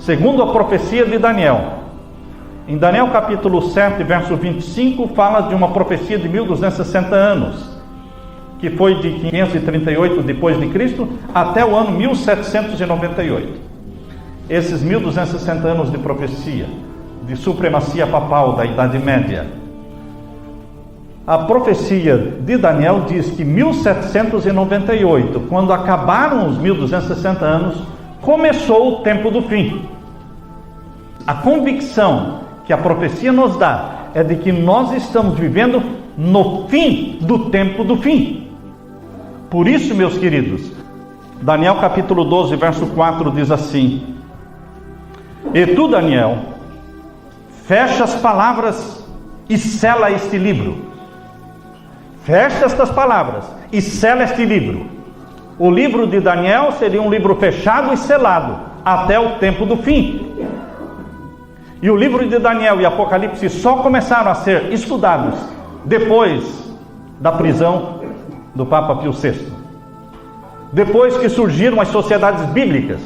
segundo a profecia de Daniel. Em Daniel capítulo 7, verso 25, fala de uma profecia de 1260 anos, que foi de 538 depois de Cristo até o ano 1798. Esses 1260 anos de profecia, de supremacia papal da Idade Média. A profecia de Daniel diz que 1798, quando acabaram os 1260 anos, começou o tempo do fim. A convicção que a profecia nos dá é de que nós estamos vivendo no fim do tempo do fim. Por isso, meus queridos, Daniel capítulo 12, verso 4 diz assim: E tu, Daniel, fecha as palavras e sela este livro. Fecha estas palavras e sela este livro. O livro de Daniel seria um livro fechado e selado até o tempo do fim. E o livro de Daniel e Apocalipse só começaram a ser estudados depois da prisão do Papa Pio VI. Depois que surgiram as sociedades bíblicas.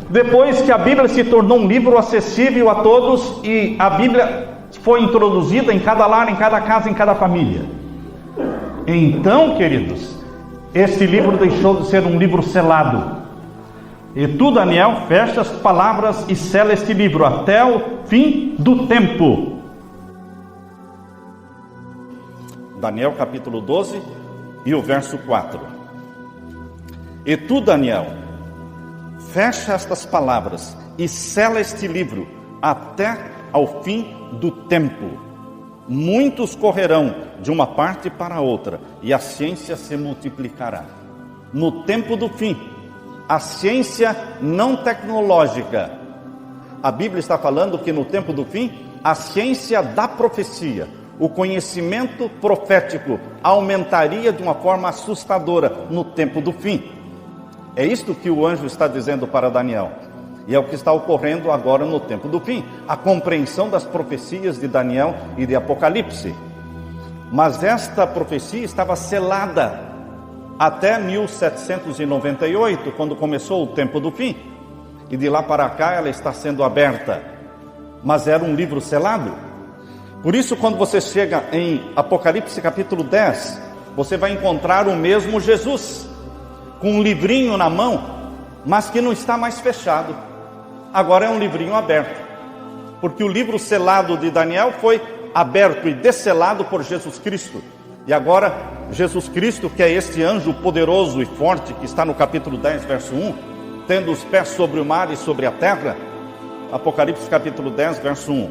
Depois que a Bíblia se tornou um livro acessível a todos e a Bíblia foi introduzida em cada lar, em cada casa, em cada família. Então, queridos, este livro deixou de ser um livro selado. E tu, Daniel, fecha as palavras e sela este livro até o fim do tempo. Daniel capítulo 12 e o verso 4. E tu, Daniel, fecha estas palavras e sela este livro até ao fim do tempo. Muitos correrão de uma parte para outra e a ciência se multiplicará. No tempo do fim, a ciência não tecnológica. A Bíblia está falando que no tempo do fim, a ciência da profecia, o conhecimento profético aumentaria de uma forma assustadora no tempo do fim. É isto que o anjo está dizendo para Daniel. E é o que está ocorrendo agora no tempo do fim. A compreensão das profecias de Daniel e de Apocalipse. Mas esta profecia estava selada até 1798, quando começou o tempo do fim. E de lá para cá ela está sendo aberta. Mas era um livro selado. Por isso, quando você chega em Apocalipse capítulo 10, você vai encontrar o mesmo Jesus, com um livrinho na mão, mas que não está mais fechado. Agora é um livrinho aberto. Porque o livro selado de Daniel foi aberto e desselado por Jesus Cristo. E agora, Jesus Cristo, que é este anjo poderoso e forte, que está no capítulo 10, verso 1, tendo os pés sobre o mar e sobre a terra, Apocalipse capítulo 10, verso 1.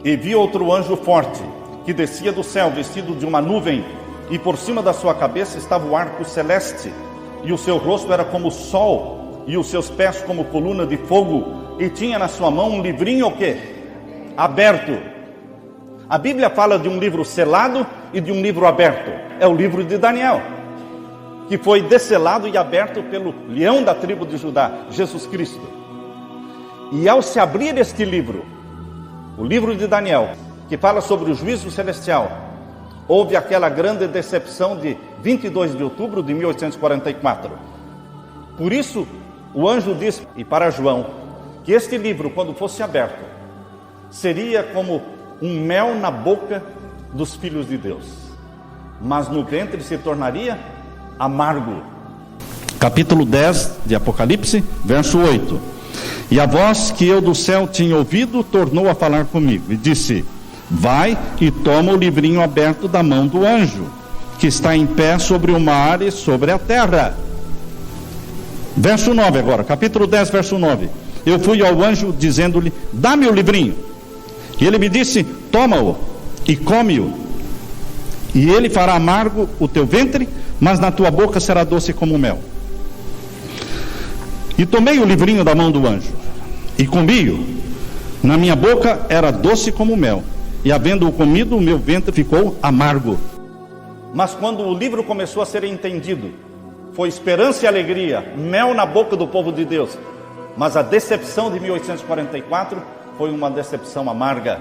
E vi outro anjo forte, que descia do céu, vestido de uma nuvem, e por cima da sua cabeça estava o arco celeste, e o seu rosto era como o sol, e os seus pés como coluna de fogo, e tinha na sua mão um livrinho o quê? Aberto. A Bíblia fala de um livro selado e de um livro aberto. É o livro de Daniel, que foi desselado e aberto pelo leão da tribo de Judá, Jesus Cristo. E ao se abrir este livro, o livro de Daniel, que fala sobre o juízo celestial, houve aquela grande decepção de 22 de outubro de 1844. Por isso, o anjo disse para João que este livro, quando fosse aberto, seria como um mel na boca dos filhos de Deus, mas no ventre se tornaria amargo. Capítulo 10 de Apocalipse, verso 8. E a voz que eu do céu tinha ouvido tornou a falar comigo e disse: vai e toma o livrinho aberto da mão do anjo, que está em pé sobre o mar e sobre a terra. Verso 9 agora, capítulo 10, verso 9. Eu fui ao anjo dizendo-lhe: dá-me o livrinho. E ele me disse: toma-o e come-o, e ele fará amargo o teu ventre, mas na tua boca será doce como mel. E tomei o livrinho da mão do anjo e comi-o. Na minha boca era doce como mel, e havendo-o comido, o meu ventre ficou amargo. Mas quando o livro começou a ser entendido, foi esperança e alegria, mel na boca do povo de Deus. Mas a decepção de 1844 foi uma decepção amarga,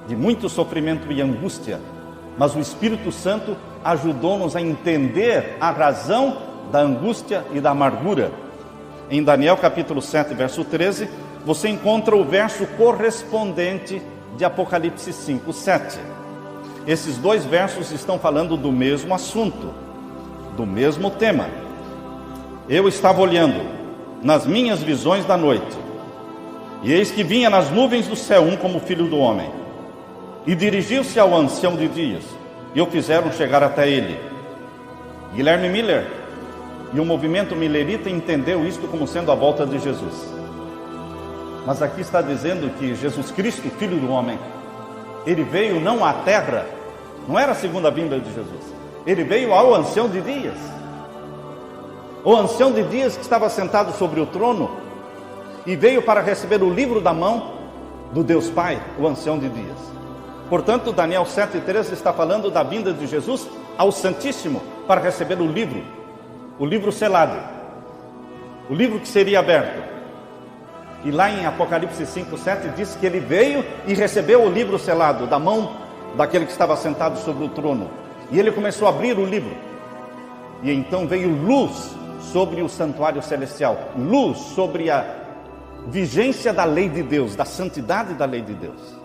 de muito sofrimento e angústia. Mas o Espírito Santo ajudou-nos a entender a razão da angústia e da amargura. Em Daniel capítulo 7, verso 13, você encontra o verso correspondente de Apocalipse 5:7. Esses dois versos estão falando do mesmo assunto, do mesmo tema. Eu estava olhando nas minhas visões da noite, e eis que vinha nas nuvens do céu um como filho do homem, e dirigiu-se ao ancião de dias, e o fizeram chegar até ele. Guilherme Miller e o movimento millerita entendeu isto como sendo a volta de Jesus. Mas aqui está dizendo que Jesus Cristo, Filho do homem, ele veio não à terra, não era a segunda vinda de Jesus, ele veio ao ancião de dias. O ancião de dias que estava sentado sobre o trono, e veio para receber o livro da mão do Deus Pai, o ancião de dias. Portanto, Daniel 7:13 está falando da vinda de Jesus ao Santíssimo para receber o livro selado, o livro que seria aberto. E lá em Apocalipse 5:7 diz que ele veio e recebeu o livro selado da mão daquele que estava sentado sobre o trono. E ele começou a abrir o livro. E então veio luz sobre o santuário celestial, luz sobre a vigência da lei de Deus, da santidade da lei de Deus.